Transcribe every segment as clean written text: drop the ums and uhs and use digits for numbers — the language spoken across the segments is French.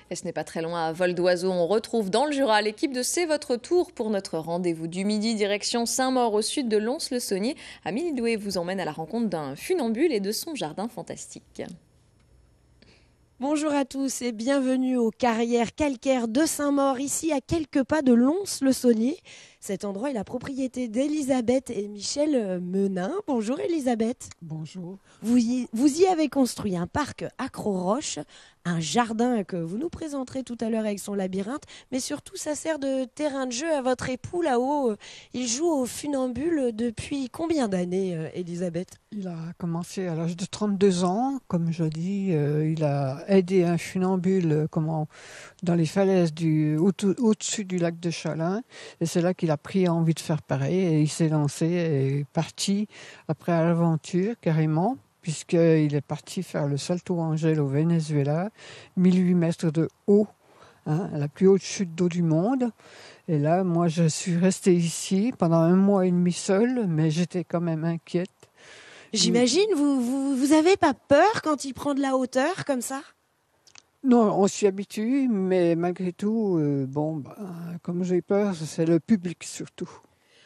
Et ce n'est pas très loin à vol d'oiseau. On retrouve dans le Jura l'équipe de C'est votre tour pour notre rendez-vous du midi, direction Saint-Maur au sud de Lons-le-Saunier. Amélie Doué vous emmène à la rencontre d'un funambule et de son jardin fantastique. Bonjour à tous et bienvenue aux carrières calcaires de Saint-Maur, ici à quelques pas de Lons-le-Saunier. Cet endroit est la propriété d'Elisabeth et Michel Menin. Bonjour Elisabeth. Bonjour. Vous y avez construit un parc accro-roche, un jardin que vous nous présenterez tout à l'heure avec son labyrinthe, mais surtout ça sert de terrain de jeu à votre époux là-haut. Il joue au funambule depuis combien d'années, Elisabeth ? Il a commencé à l'âge de 32 ans. Comme je dis, il a aidé un funambule dans les falaises au-dessus du lac de Chalin. Et c'est là qu'il a pris envie de faire pareil. Et il s'est lancé et est parti après à l'aventure carrément, puisqu'il est parti faire le Salto Ángel au Venezuela, 1008 mètres de haut, la plus haute chute d'eau du monde. Et là, moi, je suis restée ici pendant 1 mois et demi seule, mais j'étais quand même inquiète. J'imagine, vous avez pas peur quand il prend de la hauteur comme ça ? Non, on s'y habitue, mais malgré tout, comme j'ai peur, c'est le public surtout.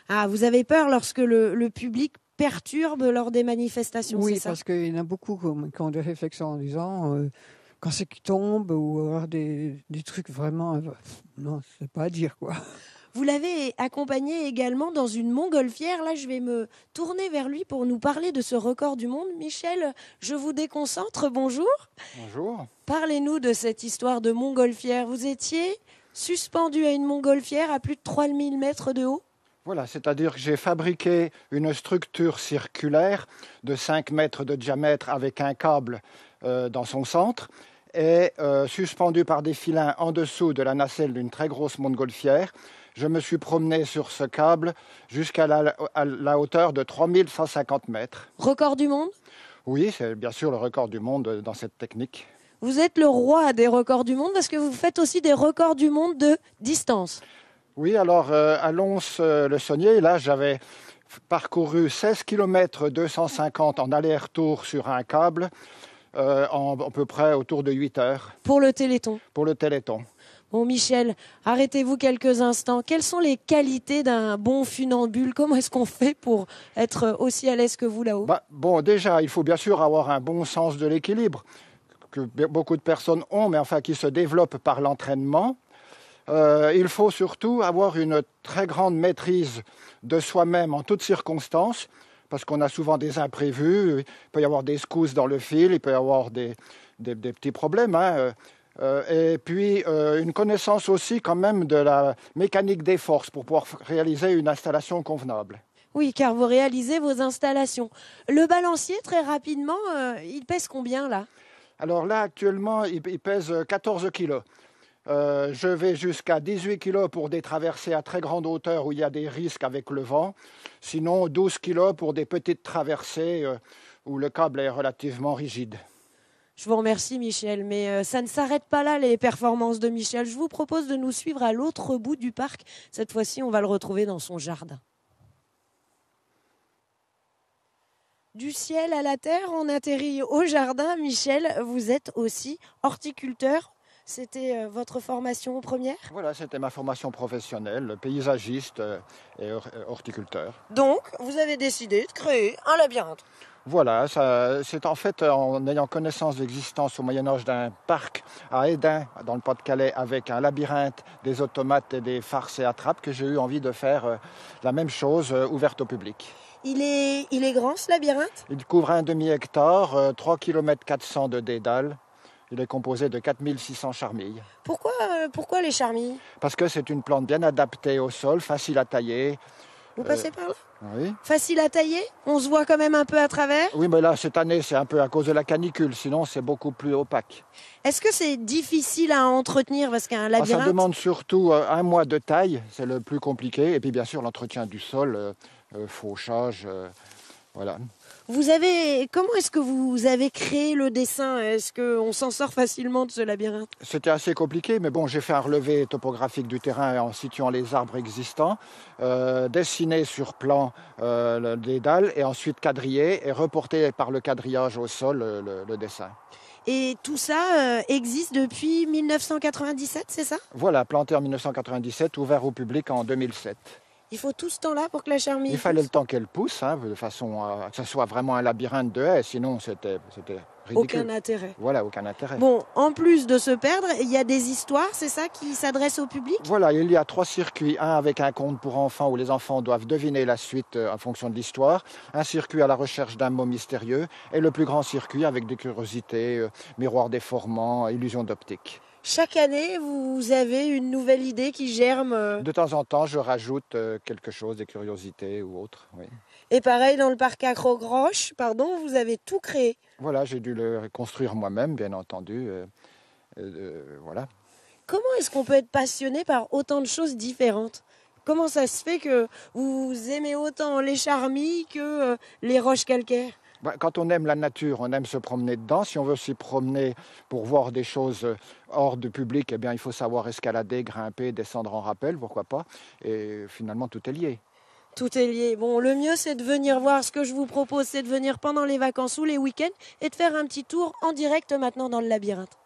Ah, vous avez peur lorsque le public perturbe lors des manifestations, oui, c'est ça ? Parce qu'il y en a beaucoup qui ont des réflexions en disant quand c'est qui tombe ou alors des trucs vraiment... non, c'est pas à dire quoi. Vous l'avez accompagné également dans une montgolfière. Là, je vais me tourner vers lui pour nous parler de ce record du monde. Michel, je vous déconcentre. Bonjour. Bonjour. Parlez-nous de cette histoire de montgolfière. Vous étiez suspendu à une montgolfière à plus de 3000 mètres de haut ? Voilà, c'est-à-dire que j'ai fabriqué une structure circulaire de 5 mètres de diamètre avec un câble dans son centre et suspendu par des filins en dessous de la nacelle d'une très grosse montgolfière. Je me suis promené sur ce câble jusqu'à la hauteur de 3150 mètres. Record du monde ? Oui, c'est bien sûr le record du monde dans cette technique. Vous êtes le roi des records du monde parce que vous faites aussi des records du monde de distance. Oui, alors à Lons-le-Saunier, là, j'avais parcouru 16 km 250 en aller-retour sur un câble en à peu près autour de 8 heures. Pour le Téléthon ? Pour le Téléthon. Bon, Michel, arrêtez-vous quelques instants. Quelles sont les qualités d'un bon funambule ? Comment est-ce qu'on fait pour être aussi à l'aise que vous là-haut ? Déjà, il faut bien sûr avoir un bon sens de l'équilibre, que beaucoup de personnes ont, mais enfin qui se développe par l'entraînement. Il faut surtout avoir une très grande maîtrise de soi-même en toutes circonstances, parce qu'on a souvent des imprévus. Il peut y avoir des secousses dans le fil, il peut y avoir des petits problèmes. Et puis une connaissance aussi quand même de la mécanique des forces pour pouvoir réaliser une installation convenable. Oui, car vous réalisez vos installations. Le balancier, très rapidement, il pèse combien là ? Alors là, actuellement, il pèse 14 kilos. Je vais jusqu'à 18 kilos pour des traversées à très grande hauteur où il y a des risques avec le vent. Sinon, 12 kilos pour des petites traversées où le câble est relativement rigide. Je vous remercie Michel, mais ça ne s'arrête pas là les performances de Michel. Je vous propose de nous suivre à l'autre bout du parc. Cette fois-ci, on va le retrouver dans son jardin. Du ciel à la terre, on atterrit au jardin. Michel, vous êtes aussi horticulteur. C'était votre formation première ? Voilà, c'était ma formation professionnelle, paysagiste et horticulteur. Donc, vous avez décidé de créer un labyrinthe ? Voilà, c'est en fait en ayant connaissance de l'existence au Moyen-Âge d'un parc à Hesdin, dans le Pas-de-Calais, avec un labyrinthe, des automates et des farces et attrapes, que j'ai eu envie de faire la même chose ouverte au public. Il est grand ce labyrinthe ? Il couvre un demi-hectare, 3 km 400 de dédale. Il est composé de 4600 charmilles. Pourquoi les charmilles ? Parce que c'est une plante bien adaptée au sol, facile à tailler. Vous passez par là ? Oui. Facile à tailler ? On se voit quand même un peu à travers ? Oui, mais là, cette année, c'est un peu à cause de la canicule. Sinon, c'est beaucoup plus opaque. Est-ce que c'est difficile à entretenir parce qu'un labyrinthe... Ça demande surtout 1 mois de taille. C'est le plus compliqué. Et puis, bien sûr, l'entretien du sol, fauchage, voilà. Comment est-ce que vous avez créé le dessin ? Est-ce qu'on s'en sort facilement de ce labyrinthe ? C'était assez compliqué, mais bon, j'ai fait un relevé topographique du terrain en situant les arbres existants, dessiné sur plan des dalles et ensuite quadrillé et reporté par le quadrillage au sol le dessin. Et tout ça existe depuis 1997, c'est ça? Voilà, planté en 1997, ouvert au public en 2007. Il faut tout ce temps-là pour que la charmille Il fallait pousse? le temps qu'elle pousse, de façon à que ce soit vraiment un labyrinthe de haies, sinon c'était ridicule. Aucun intérêt. Voilà, aucun intérêt. Bon, en plus de se perdre, il y a des histoires, c'est ça, qui s'adressent au public? Voilà, il y a 3 circuits. Un avec un conte pour enfants où les enfants doivent deviner la suite en fonction de l'histoire. Un circuit à la recherche d'un mot mystérieux. Et le plus grand circuit avec des curiosités, miroirs déformants, illusions d'optique. Chaque année, vous avez une nouvelle idée qui germe. De temps en temps, je rajoute quelque chose, des curiosités ou autre. Oui. Et pareil, dans le parc Accroc-Roche, vous avez tout créé. Voilà, j'ai dû le construire moi-même, bien entendu. Voilà. Comment est-ce qu'on peut être passionné par autant de choses différentes? Comment ça se fait que vous aimez autant les charmilles que les roches calcaires? Quand on aime la nature, on aime se promener dedans. Si on veut s'y promener pour voir des choses hors du public, eh bien, il faut savoir escalader, grimper, descendre en rappel, pourquoi pas. Et finalement, tout est lié. Tout est lié. Bon, le mieux, c'est de venir voir. Ce que je vous propose, c'est de venir pendant les vacances ou les week-ends et de faire un petit tour en direct maintenant dans le labyrinthe.